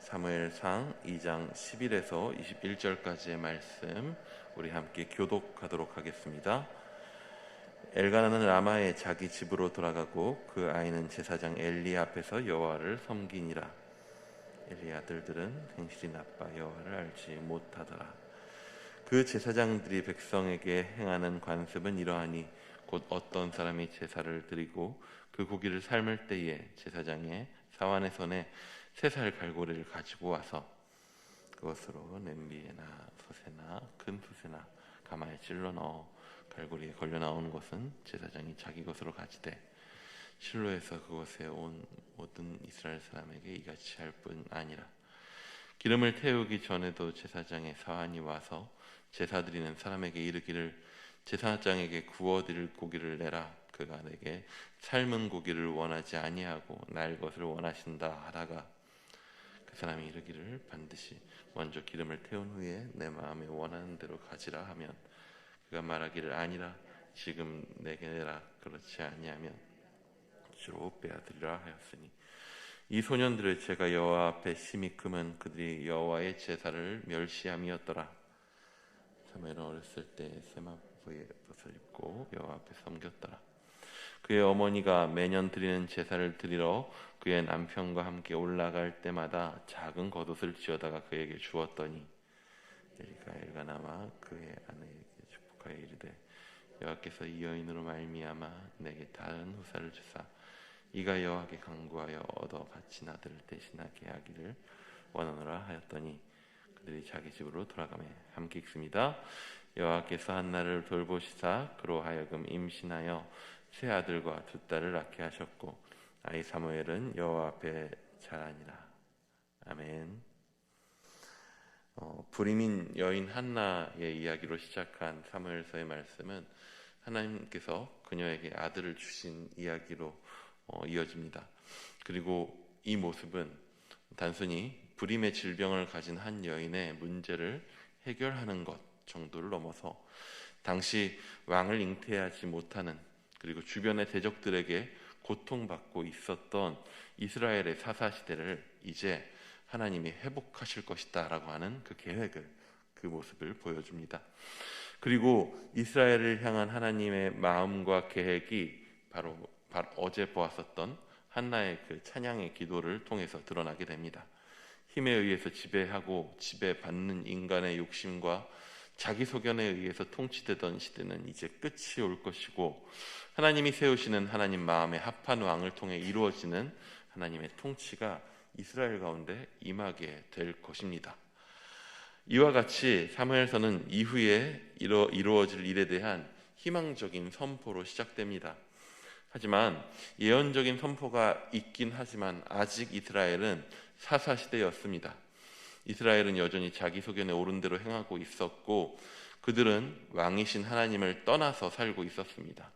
사무엘상 2장 11에서 21절까지의 말씀 우리 함께 교독하도록 하겠습니다. 엘가나는 라마에 자기 집으로 돌아가고 그 아이는 제사장 엘리 앞에서 여호와를 섬기니라. 엘리 아들들은 행실이 나빠 여호와를 알지 못하더라. 그 제사장들이 백성에게 행하는 관습은 이러하니 곧 어떤 사람이 제사를 드리고 그 고기를 삶을 때에 제사장의 사환의 손에 세 살 갈고리를 가지고 와서 그것으로 냄비에나 솥에나 큰 솥에나 가마에 찔러 넣어 갈고리에 걸려 나오는 것은 제사장이 자기 것으로 가지되 실로에서 그것에 온 모든 이스라엘 사람에게 이같이 할 뿐 아니라 기름을 태우기 전에도 제사장의 사환이 와서 제사 드리는 사람에게 이르기를 제사장에게 구워드릴 고기를 내라. 그가 내게 삶은 고기를 원하지 아니하고 날 것을 원하신다 하다가 그 사람이 이르기를 반드시 먼저 기름을 태운 후에 내 마음에 원하는 대로 가지라 하면 그가 말하기를 아니라 지금 내게 내라. 그렇지 아니하면 주로 빼앗으리라 하였으니 이 소년들의 죄가 여호와 앞에 심히 크면 그들이 여호와의 제사를 멸시함이었더라. 사무엘은 어렸을 때 세마포의 옷을 입고 여호와 앞에 섬겼더라. 그의 어머니가 매년 드리는 제사를 드리러 그의 남편과 함께 올라갈 때마다 작은 겉옷을 지어다가 그에게 주었더니 엘리가 엘가나와 그의 아내에게 축복하여 이르되 여호와께서 이 여인으로 말미암아 내게 다른 후사를 주사 이가 여호와께 간구하여 얻어 바친 아들을 대신하게 하기를 원하노라 하였더니 그들이 자기 집으로 돌아가며 함께 읽습니다. 여호와께서 한나를 돌보시사 그로 하여금 임신하여 세 아들과 두 딸을 낳게 하셨고 아이 사무엘은 여호와 앞에 자라니라. 아멘. 불임인 여인 한나의 이야기로 시작한 사무엘서의 말씀은 하나님께서 그녀에게 아들을 주신 이야기로 이어집니다. 그리고 이 모습은 단순히 불임의 질병을 가진 한 여인의 문제를 해결하는 것 정도를 넘어서 당시 왕을 잉태하지 못하는 그리고 주변의 대적들에게 고통받고 있었던 이스라엘의 사사시대를 이제 하나님이 회복하실 것이다 라고 하는 그 계획을, 그 모습을 보여줍니다. 그리고 이스라엘을 향한 하나님의 마음과 계획이 바로 어제 보았었던 한나의 그 찬양의 기도를 통해서 드러나게 됩니다. 힘에 의해서 지배하고 지배받는 인간의 욕심과 자기 소견에 의해서 통치되던 시대는 이제 끝이 올 것이고 하나님이 세우시는 하나님 마음에 합한 왕을 통해 이루어지는 하나님의 통치가 이스라엘 가운데 임하게 될 것입니다. 이와 같이 사무엘서는 이후에 이루어질 일에 대한 희망적인 선포로 시작됩니다. 하지만 예언적인 선포가 있긴 하지만 아직 이스라엘은 사사시대였습니다. 이스라엘은 여전히 자기 소견에 옳은 대로 행하고 있었고 그들은 왕이신 하나님을 떠나서 살고 있었습니다.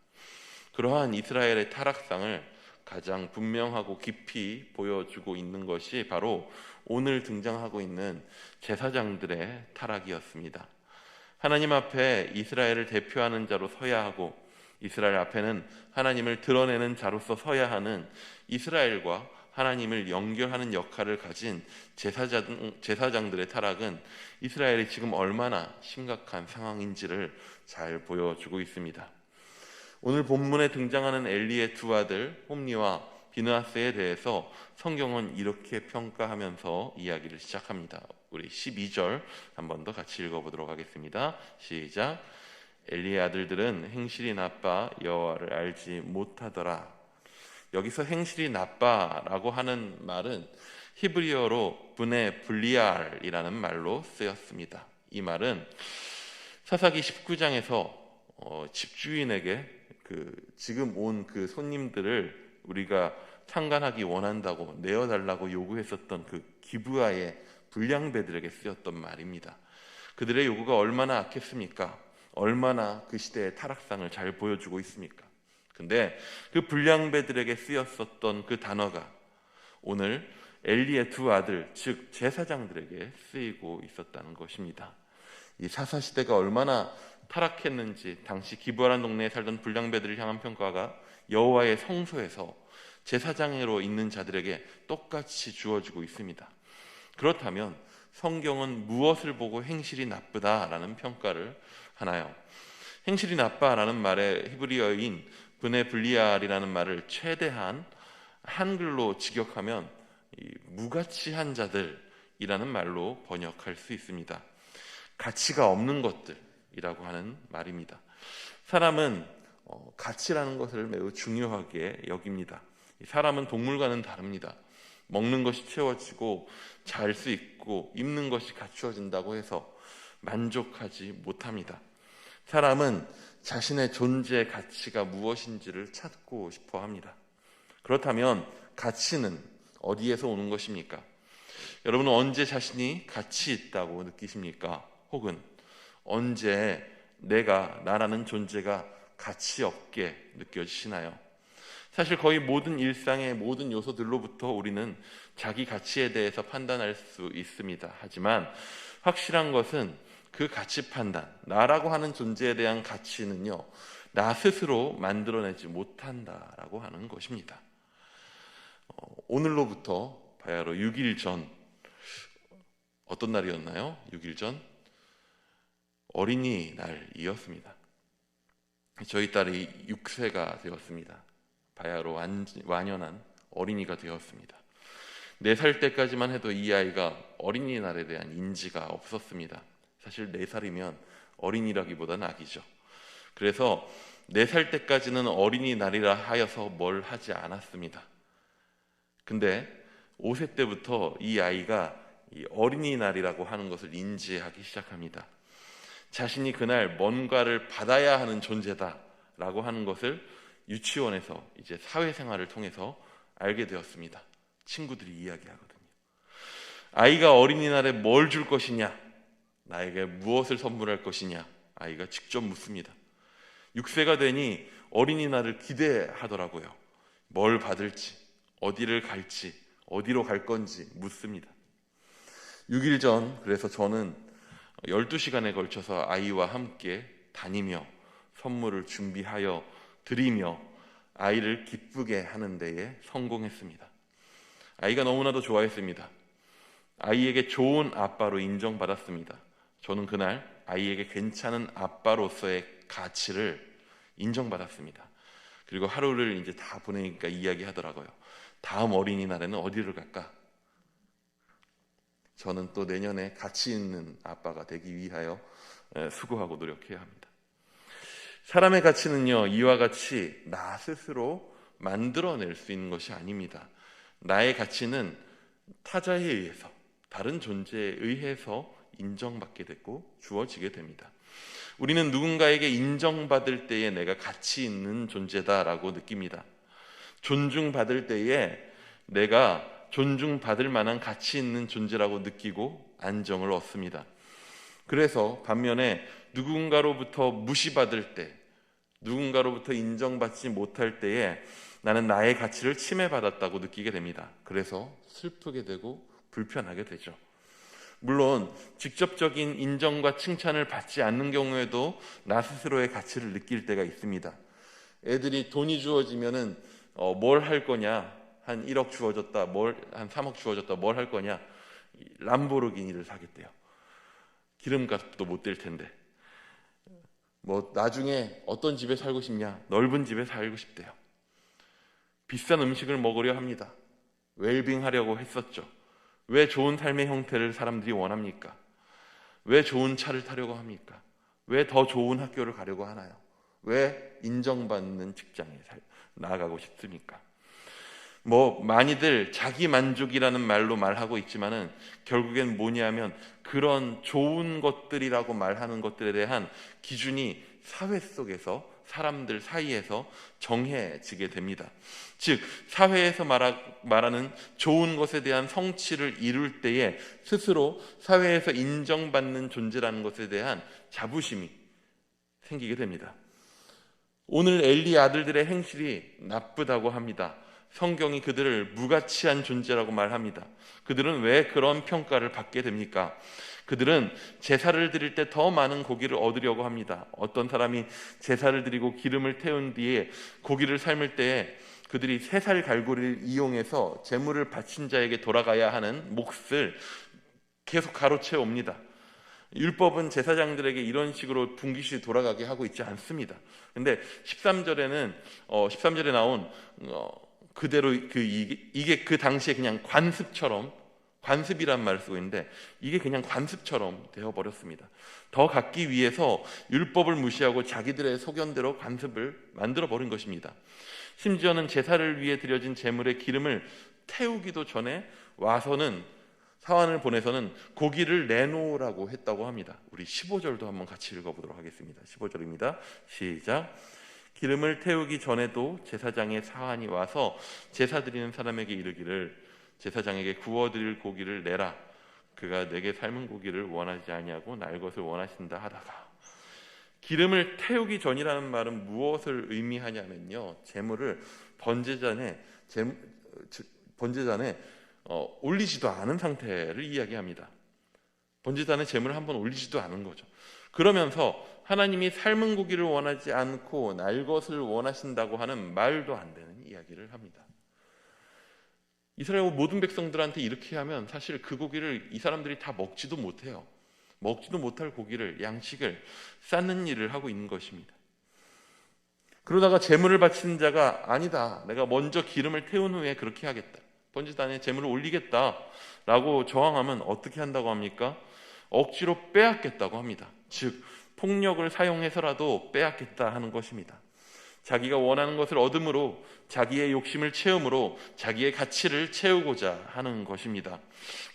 그러한 이스라엘의 타락상을 가장 분명하고 깊이 보여주고 있는 것이 바로 오늘 등장하고 있는 제사장들의 타락이었습니다. 하나님 앞에 이스라엘을 대표하는 자로 서야 하고 이스라엘 앞에는 하나님을 드러내는 자로서 서야 하는 이스라엘과 하나님을 연결하는 역할을 가진 제사장들의 타락은 이스라엘이 지금 얼마나 심각한 상황인지를 잘 보여주고 있습니다. 오늘 본문에 등장하는 엘리의 두 아들 홈니와 비느하스에 대해서 성경은 이렇게 평가하면서 이야기를 시작합니다. 우리 12절 한 번 더 같이 읽어보도록 하겠습니다. 시작. 엘리의 아들들은 행실이 나빠 여호와를 알지 못하더라. 여기서 행실이 나빠라고 하는 말은 히브리어로 분의 블리알이라는 말로 쓰였습니다. 이 말은 사사기 19장에서 집주인에게 지금 온 그 손님들을 우리가 상간하기 원한다고 내어달라고 요구했었던 그 기브아의 불량배들에게 쓰였던 말입니다. 그들의 요구가 얼마나 악했습니까? 얼마나 그 시대의 타락상을 잘 보여주고 있습니까? 근데 그 불량배들에게 쓰였었던 그 단어가 오늘 엘리의 두 아들, 즉 제사장들에게 쓰이고 있었다는 것입니다. 이 사사시대가 얼마나 타락했는지 당시 기브아라는 동네에 살던 불량배들을 향한 평가가 여호와의 성소에서 제사장으로 있는 자들에게 똑같이 주어지고 있습니다. 그렇다면 성경은 무엇을 보고 행실이 나쁘다라는 평가를 하나요? 행실이 나빠라는 말의 히브리어인 브네 블리알이라는 말을 최대한 한글로 직역하면 무가치한 자들이라는 말로 번역할 수 있습니다. 가치가 없는 것들이라고 하는 말입니다. 사람은 가치라는 것을 매우 중요하게 여깁니다. 사람은 동물과는 다릅니다. 먹는 것이 채워지고 잘 수 있고 입는 것이 갖추어진다고 해서 만족하지 못합니다. 사람은 자신의 존재 가치가 무엇인지를 찾고 싶어 합니다. 그렇다면 가치는 어디에서 오는 것입니까? 여러분은 언제 자신이 가치 있다고 느끼십니까? 혹은 언제 나라는 존재가 가치 없게 느껴지시나요? 사실 거의 모든 일상의 모든 요소들로부터 우리는 자기 가치에 대해서 판단할 수 있습니다. 하지만 확실한 것은 그 가치 판단, 나라고 하는 존재에 대한 가치는요, 나 스스로 만들어내지 못한다라고 하는 것입니다. 오늘로부터 바야흐로 6일 전, 어떤 날이었나요? 6일 전 어린이날이었습니다. 저희 딸이 6세가 되었습니다. 바야흐로 완연한 어린이가 되었습니다. 4살 때까지만 해도 이 아이가 어린이날에 대한 인지가 없었습니다. 사실 4살이면 어린이라기보다는 아기죠. 그래서 4살 때까지는 어린이날이라 하여서 뭘 하지 않았습니다. 근데 5세 때부터 이 아이가 이 어린이날이라고 하는 것을 인지하기 시작합니다. 자신이 그날 뭔가를 받아야 하는 존재다라고 하는 것을 유치원에서 이제 사회생활을 통해서 알게 되었습니다. 친구들이 이야기하거든요. 아이가 어린이날에 뭘 줄 것이냐, 나에게 무엇을 선물할 것이냐, 아이가 직접 묻습니다. 6세가 되니 어린이날을 기대하더라고요. 뭘 받을지, 어디를 갈지, 어디로 갈 건지 묻습니다. 6일 전 그래서 저는 12시간에 걸쳐서 아이와 함께 다니며 선물을 준비하여 드리며 아이를 기쁘게 하는 데에 성공했습니다. 아이가 너무나도 좋아했습니다. 아이에게 좋은 아빠로 인정받았습니다. 저는 그날 아이에게 괜찮은 아빠로서의 가치를 인정받았습니다. 그리고 하루를 이제 다 보내니까 이야기하더라고요. 다음 어린이날에는 어디를 갈까? 저는 또 내년에 가치 있는 아빠가 되기 위하여 수고하고 노력해야 합니다. 사람의 가치는요, 이와 같이 나 스스로 만들어낼 수 있는 것이 아닙니다. 나의 가치는 타자에 의해서, 다른 존재에 의해서 인정받게 되고 주어지게 됩니다. 우리는 누군가에게 인정받을 때에 내가 가치 있는 존재다라고 느낍니다. 존중받을 때에 내가 존중받을 만한 가치 있는 존재라고 느끼고 안정을 얻습니다. 그래서 반면에 누군가로부터 무시받을 때, 누군가로부터 인정받지 못할 때에 나는 나의 가치를 침해받았다고 느끼게 됩니다. 그래서 슬프게 되고 불편하게 되죠. 물론 직접적인 인정과 칭찬을 받지 않는 경우에도 나 스스로의 가치를 느낄 때가 있습니다. 애들이 돈이 주어지면은 뭘 할 거냐, 한 1억 주어졌다, 한 3억 주어졌다, 뭘 할 거냐, 람보르기니를 사겠대요. 기름값도 못 될 텐데. 나중에 어떤 집에 살고 싶냐, 넓은 집에 살고 싶대요. 비싼 음식을 먹으려 합니다. 웰빙 하려고 했었죠. 왜 좋은 삶의 형태를 사람들이 원합니까? 왜 좋은 차를 타려고 합니까? 왜 더 좋은 학교를 가려고 하나요? 왜 인정받는 직장에 나아가고 싶습니까? 많이들 자기 만족이라는 말로 말하고 있지만은 결국엔 뭐냐면 그런 좋은 것들이라고 말하는 것들에 대한 기준이 사회 속에서 사람들 사이에서 정해지게 됩니다. 즉 사회에서 말하는 좋은 것에 대한 성취를 이룰 때에 스스로 사회에서 인정받는 존재라는 것에 대한 자부심이 생기게 됩니다. 오늘 엘리 아들들의 행실이 나쁘다고 합니다. 성경이 그들을 무가치한 존재라고 말합니다. 그들은 왜 그런 평가를 받게 됩니까? 그들은 제사를 드릴 때 더 많은 고기를 얻으려고 합니다. 어떤 사람이 제사를 드리고 기름을 태운 뒤에 고기를 삶을 때에 그들이 3살 갈고리를 이용해서 제물을 바친 자에게 돌아가야 하는 몫을 계속 가로채 옵니다. 율법은 제사장들에게 이런 식으로 분깃이 돌아가게 하고 있지 않습니다. 근데 13절에 나온 그대로 이게 그 당시에 그냥 관습이란 말을 쓰고 있는데 이게 그냥 관습처럼 되어버렸습니다. 더 갖기 위해서 율법을 무시하고 자기들의 소견대로 관습을 만들어버린 것입니다. 심지어는 제사를 위해 드려진 제물의 기름을 태우기도 전에 와서는 사환을 보내서는 고기를 내놓으라고 했다고 합니다. 우리 15절도 한번 같이 읽어보도록 하겠습니다. 15절입니다. 시작. 기름을 태우기 전에도 제사장의 사환이 와서 제사 드리는 사람에게 이르기를 제사장에게 구워드릴 고기를 내라. 그가 내게 삶은 고기를 원하지 아니하고 날 것을 원하신다 하다가, 기름을 태우기 전이라는 말은 무엇을 의미하냐면요, 제물을 번제잔에 올리지도 않은 상태를 이야기합니다. 번제잔에 제물을 한번 올리지도 않은 거죠. 그러면서 하나님이 삶은 고기를 원하지 않고 날 것을 원하신다고 하는 말도 안 되는 이야기를 합니다. 이스라엘 모든 백성들한테 이렇게 하면 사실 그 고기를 이 사람들이 다 먹지도 못해요. 먹지도 못할 고기를, 양식을 쌓는 일을 하고 있는 것입니다. 그러다가 제물을 바치는 자가 아니다, 내가 먼저 기름을 태운 후에 그렇게 하겠다, 번제단에 제물을 올리겠다 라고 저항하면 어떻게 한다고 합니까? 억지로 빼앗겠다고 합니다. 즉 폭력을 사용해서라도 빼앗겠다 하는 것입니다. 자기가 원하는 것을 얻음으로 자기의 욕심을 채움으로 자기의 가치를 채우고자 하는 것입니다.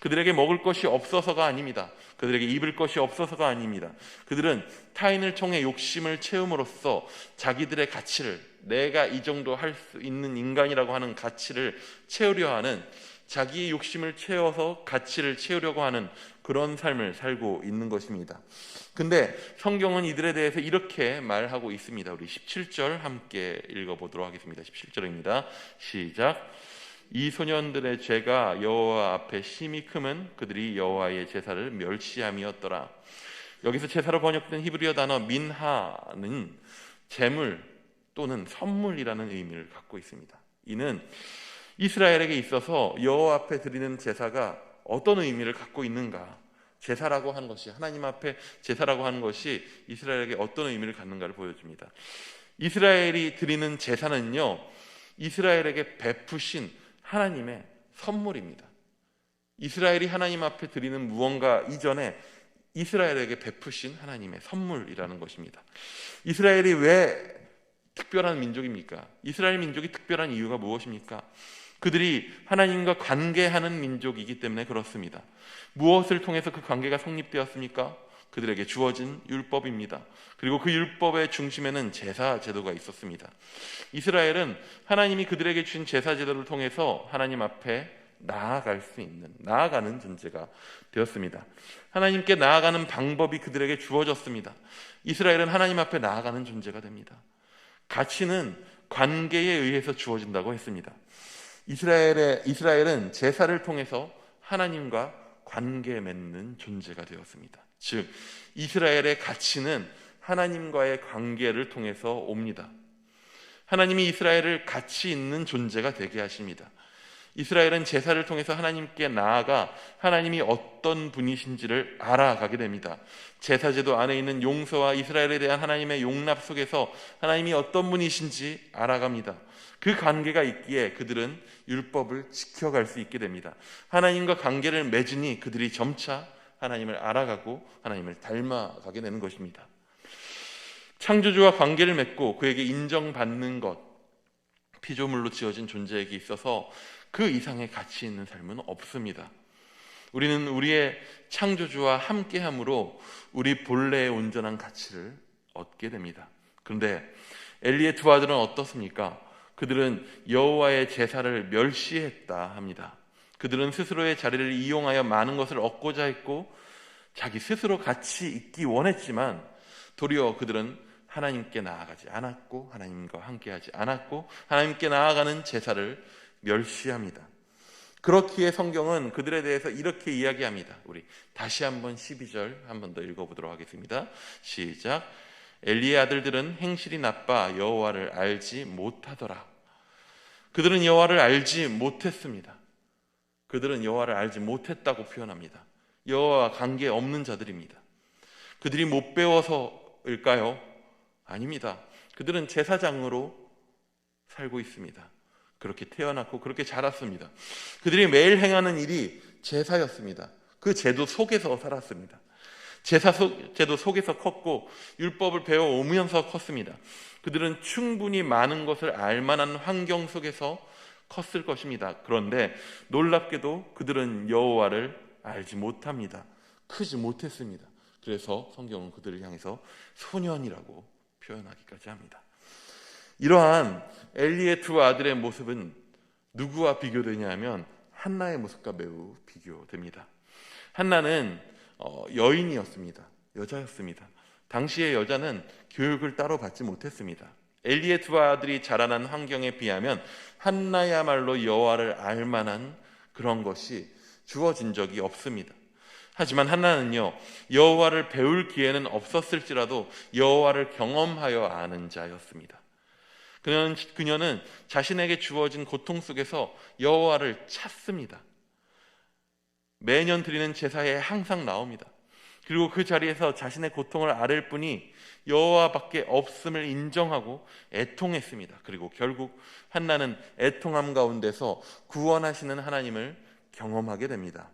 그들에게 먹을 것이 없어서가 아닙니다. 그들에게 입을 것이 없어서가 아닙니다. 그들은 타인을 통해 욕심을 채움으로써 자기들의 가치를, 내가 이 정도 할 수 있는 인간이라고 하는 가치를 채우려 하는, 자기의 욕심을 채워서 가치를 채우려고 하는 그런 삶을 살고 있는 것입니다. 근데 성경은 이들에 대해서 이렇게 말하고 있습니다. 우리 17절 함께 읽어보도록 하겠습니다. 17절입니다. 시작. 이 소년들의 죄가 여호와 앞에 심히 크면 그들이 여호와의 제사를 멸시함이었더라. 여기서 제사로 번역된 히브리어 단어 민하는 제물 또는 선물이라는 의미를 갖고 있습니다. 이는 이스라엘에게 있어서 여호와 앞에 드리는 제사가 어떤 의미를 갖고 있는가, 제사라고 하는 것이, 하나님 앞에 제사라고 하는 것이 이스라엘에게 어떤 의미를 갖는가를 보여줍니다. 이스라엘이 드리는 제사는요, 이스라엘에게 베푸신 하나님의 선물입니다. 이스라엘이 하나님 앞에 드리는 무언가 이전에 이스라엘에게 베푸신 하나님의 선물이라는 것입니다. 이스라엘이 왜 특별한 민족입니까? 이스라엘 민족이 특별한 이유가 무엇입니까? 그들이 하나님과 관계하는 민족이기 때문에 그렇습니다. 무엇을 통해서 그 관계가 성립되었습니까? 그들에게 주어진 율법입니다. 그리고 그 율법의 중심에는 제사 제도가 있었습니다. 이스라엘은 하나님이 그들에게 주신 제사 제도를 통해서 하나님 앞에 나아가는 존재가 되었습니다. 하나님께 나아가는 방법이 그들에게 주어졌습니다. 이스라엘은 하나님 앞에 나아가는 존재가 됩니다. 가치는 관계에 의해서 주어진다고 했습니다. 이스라엘은 제사를 통해서 하나님과 관계 맺는 존재가 되었습니다. 즉 이스라엘의 가치는 하나님과의 관계를 통해서 옵니다. 하나님이 이스라엘을 가치 있는 존재가 되게 하십니다. 이스라엘은 제사를 통해서 하나님께 나아가 하나님이 어떤 분이신지를 알아가게 됩니다. 제사제도 안에 있는 용서와 이스라엘에 대한 하나님의 용납 속에서 하나님이 어떤 분이신지 알아갑니다. 그 관계가 있기에 그들은 율법을 지켜갈 수 있게 됩니다. 하나님과 관계를 맺으니 그들이 점차 하나님을 알아가고 하나님을 닮아가게 되는 것입니다. 창조주와 관계를 맺고 그에게 인정받는 것, 피조물로 지어진 존재에게 있어서 그 이상의 가치 있는 삶은 없습니다. 우리는 우리의 창조주와 함께함으로 우리 본래의 온전한 가치를 얻게 됩니다. 그런데 엘리의 두 아들은 어떻습니까? 그들은 여호와의 제사를 멸시했다 합니다. 그들은 스스로의 자리를 이용하여 많은 것을 얻고자 했고 자기 스스로 가치 있기 원했지만 도리어 그들은 하나님께 나아가지 않았고 하나님과 함께하지 않았고 하나님께 나아가는 제사를 멸시합니다. 그렇기에 성경은 그들에 대해서 이렇게 이야기합니다. 우리 다시 한번 12절 한 번 더 읽어보도록 하겠습니다. 시작. 엘리의 아들들은 행실이 나빠 여호와를 알지 못하더라. 그들은 여호와를 알지 못했습니다. 그들은 여호와를 알지 못했다고 표현합니다. 여호와와 관계 없는 자들입니다. 그들이 못 배워서일까요? 아닙니다. 그들은 제사장으로 살고 있습니다. 그렇게 태어났고 그렇게 자랐습니다. 그들이 매일 행하는 일이 제사였습니다. 그 제도 속에서 살았습니다. 제도 속에서 컸고 율법을 배워오면서 컸습니다. 그들은 충분히 많은 것을 알만한 환경 속에서 컸을 것입니다. 그런데 놀랍게도 그들은 여호와를 알지 못합니다. 크지 못했습니다. 그래서 성경은 그들을 향해서 소년이라고 표현하기까지 합니다. 이러한 엘리의 두 아들의 모습은 누구와 비교되냐면 한나의 모습과 매우 비교됩니다. 한나는 여인이었습니다. 여자였습니다. 당시의 여자는 교육을 따로 받지 못했습니다. 엘리의 두 아들이 자라난 환경에 비하면 한나야말로 여호와를 알만한 그런 것이 주어진 적이 없습니다. 하지만 한나는요, 여호와를 배울 기회는 없었을지라도 여호와를 경험하여 아는 자였습니다. 그녀는 자신에게 주어진 고통 속에서 여호와를 찾습니다. 매년 드리는 제사에 항상 나옵니다. 그리고 그 자리에서 자신의 고통을 아랠 뿐이 여호와밖에 없음을 인정하고 애통했습니다. 그리고 결국 한나는 애통함 가운데서 구원하시는 하나님을 경험하게 됩니다.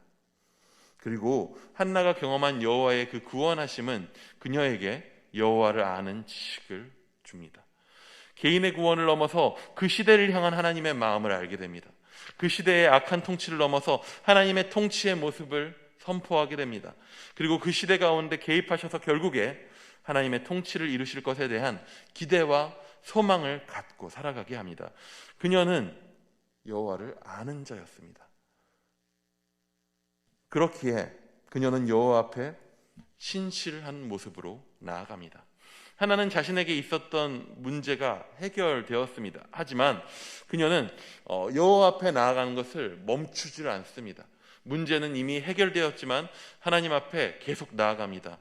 그리고 한나가 경험한 여호와의 그 구원하심은 그녀에게 여호와를 아는 지식을 줍니다. 개인의 구원을 넘어서 그 시대를 향한 하나님의 마음을 알게 됩니다. 그 시대의 악한 통치를 넘어서 하나님의 통치의 모습을 선포하게 됩니다. 그리고 그 시대 가운데 개입하셔서 결국에 하나님의 통치를 이루실 것에 대한 기대와 소망을 갖고 살아가게 합니다. 그녀는 여호와를 아는 자였습니다. 그렇기에 그녀는 여호와 앞에 신실한 모습으로 나아갑니다. 하나는 자신에게 있었던 문제가 해결되었습니다. 하지만 그녀는 여호와 앞에 나아가는 것을 멈추질 않습니다. 문제는 이미 해결되었지만 하나님 앞에 계속 나아갑니다.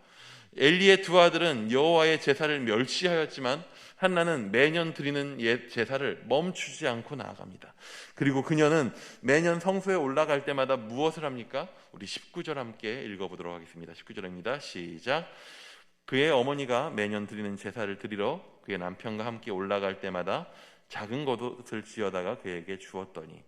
엘리의 두 아들은 여호와의 제사를 멸시하였지만 한나는 매년 드리는 제사를 멈추지 않고 나아갑니다. 그리고 그녀는 매년 성소에 올라갈 때마다 무엇을 합니까? 우리 19절 함께 읽어보도록 하겠습니다. 19절입니다. 시작. 그의 어머니가 매년 드리는 제사를 드리러 그의 남편과 함께 올라갈 때마다 작은 겉옷을 지어다가 그에게 주었더니,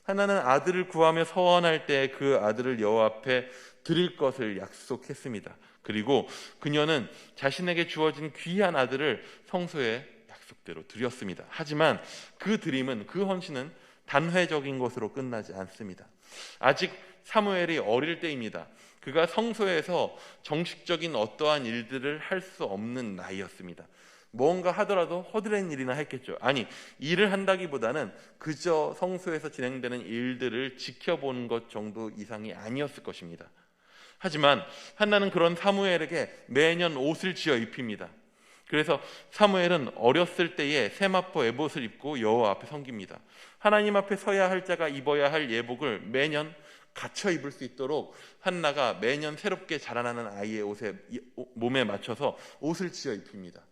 한나는 아들을 구하며 서원할 때 그 아들을 여호와 앞에 드릴 것을 약속했습니다. 그리고 그녀는 자신에게 주어진 귀한 아들을 성소에 약속대로 드렸습니다. 하지만 그 드림은, 그 헌신은 단회적인 것으로 끝나지 않습니다. 아직 사무엘이 어릴 때입니다. 그가 성소에서 정식적인 어떠한 일들을 할 수 없는 나이였습니다. 뭔가 하더라도 허드렛 일이나 했겠죠. 아니, 일을 한다기보다는 그저 성소에서 진행되는 일들을 지켜보는 것 정도 이상이 아니었을 것입니다. 하지만 한나는 그런 사무엘에게 매년 옷을 지어 입힙니다. 그래서 사무엘은 어렸을 때에 세마포 에봇을 입고 여호와 앞에 섬깁니다. 하나님 앞에 서야 할 자가 입어야 할 예복을 매년 갖춰 입을 수 있도록 한나가 매년 새롭게 자라나는 아이의 몸에 맞춰서 옷을 지어 입힙니다.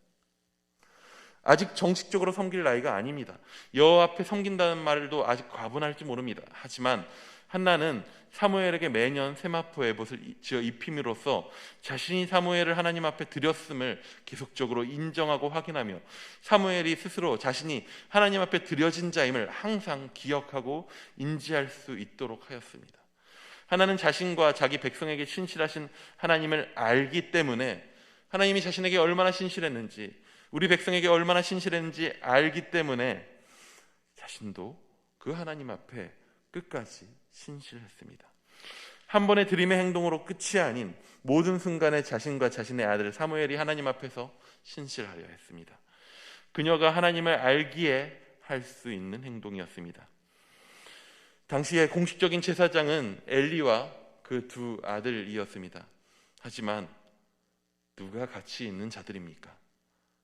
아직 정식적으로 섬길 나이가 아닙니다. 여호와 앞에 섬긴다는 말도 아직 과분할지 모릅니다. 하지만 한나는 사무엘에게 매년 세마포 에봇을 지어 입힘으로써 자신이 사무엘을 하나님 앞에 드렸음을 계속적으로 인정하고 확인하며 사무엘이 스스로 자신이 하나님 앞에 드려진 자임을 항상 기억하고 인지할 수 있도록 하였습니다. 하나는 자신과 자기 백성에게 신실하신 하나님을 알기 때문에, 하나님이 자신에게 얼마나 신실했는지, 우리 백성에게 얼마나 신실했는지 알기 때문에 자신도 그 하나님 앞에 끝까지 신실했습니다. 한 번의 드림의 행동으로 끝이 아닌 모든 순간에 자신과 자신의 아들 사무엘이 하나님 앞에서 신실하려 했습니다. 그녀가 하나님을 알기에 할 수 있는 행동이었습니다. 당시의 공식적인 제사장은 엘리와 그 두 아들이었습니다. 하지만 누가 같이 있는 자들입니까?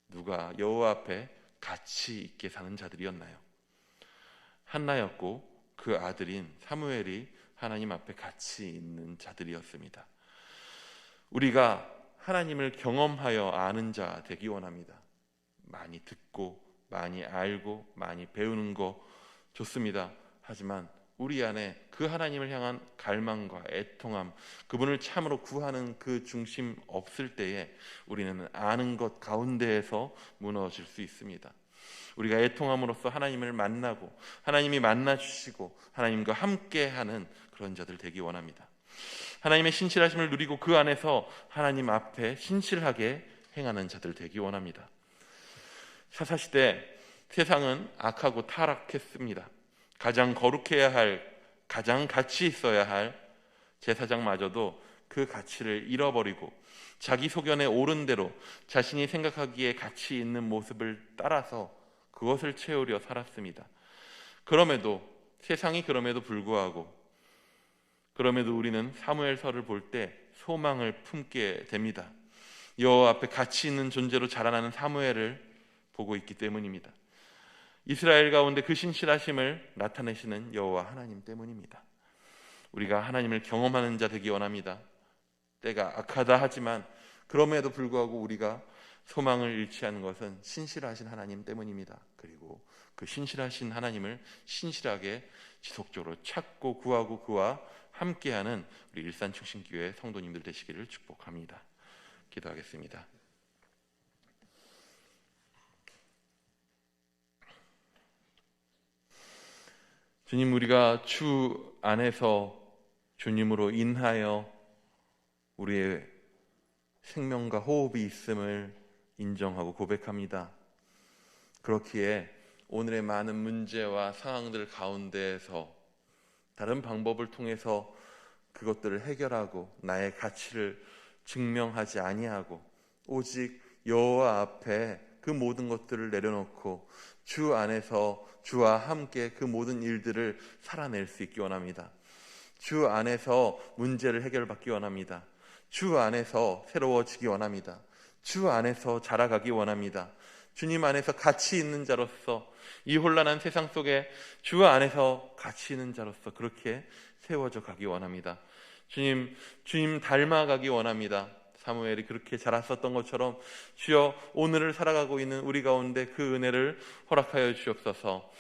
누가 여호와 앞에 같이 있게 사는 자들이었나요? 한나였고 그 아들인 사무엘이 하나님 앞에 같이 있는 자들이었습니다. 우리가 하나님을 경험하여 아는 자 되기 원합니다. 많이 듣고 많이 알고 많이 배우는 거 좋습니다. 하지만 우리 안에 그 하나님을 향한 갈망과 애통함, 그분을 참으로 구하는 그 중심 없을 때에 우리는 아는 것 가운데에서 무너질 수 있습니다. 우리가 애통함으로써 하나님을 만나고 하나님이 만나주시고 하나님과 함께하는 그런 자들 되기 원합니다. 하나님의 신실하심을 누리고 그 안에서 하나님 앞에 신실하게 행하는 자들 되기 원합니다. 사사시대 세상은 악하고 타락했습니다. 가장 거룩해야 할, 가장 가치 있어야 할 제사장마저도 그 가치를 잃어버리고 자기 소견에 옳은 대로 자신이 생각하기에 가치 있는 모습을 따라서 그것을 채우려 살았습니다. 세상이 그럼에도 불구하고 우리는 사무엘서를 볼 때 소망을 품게 됩니다. 여호와 앞에 가치 있는 존재로 자라나는 사무엘을 보고 있기 때문입니다. 이스라엘 가운데 그 신실하심을 나타내시는 여호와 하나님 때문입니다. 우리가 하나님을 경험하는 자 되기 원합니다. 때가 악하다 하지만 그럼에도 불구하고 우리가 소망을 잃지 않는 것은 신실하신 하나님 때문입니다. 그리고 그 신실하신 하나님을 신실하게 지속적으로 찾고 구하고 그와 함께하는 우리 일산충신교회 성도님들 되시기를 축복합니다. 기도하겠습니다. 주님, 우리가 주 안에서 주님으로 인하여 우리의 생명과 호흡이 있음을 인정하고 고백합니다. 그렇기에 오늘의 많은 문제와 상황들 가운데에서 다른 방법을 통해서 그것들을 해결하고 나의 가치를 증명하지 아니하고 오직 여호와 앞에 그 모든 것들을 내려놓고 주 안에서 주와 함께 그 모든 일들을 살아낼 수 있기 원합니다. 주 안에서 문제를 해결받기 원합니다. 주 안에서 새로워지기 원합니다. 주 안에서 자라가기 원합니다. 주님 안에서 가치 있는 자로서 이 혼란한 세상 속에 주 안에서 가치 있는 자로서 그렇게 세워져 가기 원합니다. 주님 닮아가기 원합니다. 사무엘이 그렇게 자랐었던 것처럼 주여 오늘을 살아가고 있는 우리 가운데 그 은혜를 허락하여 주옵소서.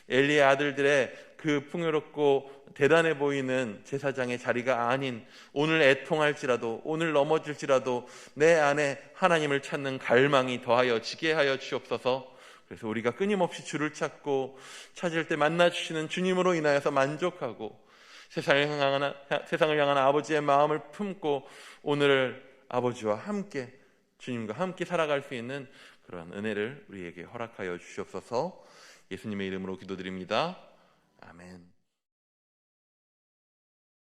엘리의 아들들의 그 풍요롭고 대단해 보이는 제사장의 자리가 아닌 오늘 애통할지라도 오늘 넘어질지라도 내 안에 하나님을 찾는 갈망이 더하여 지게 하여 주옵소서. 그래서 우리가 끊임없이 주를 찾고 찾을 때 만나주시는 주님으로 인하여서 만족하고 세상을 향한 아버지의 마음을 품고 오늘을 아버지와 함께 주님과 함께 살아갈 수 있는 그런 은혜를 우리에게 허락하여 주시옵소서. 예수님의 이름으로 기도드립니다. 아멘.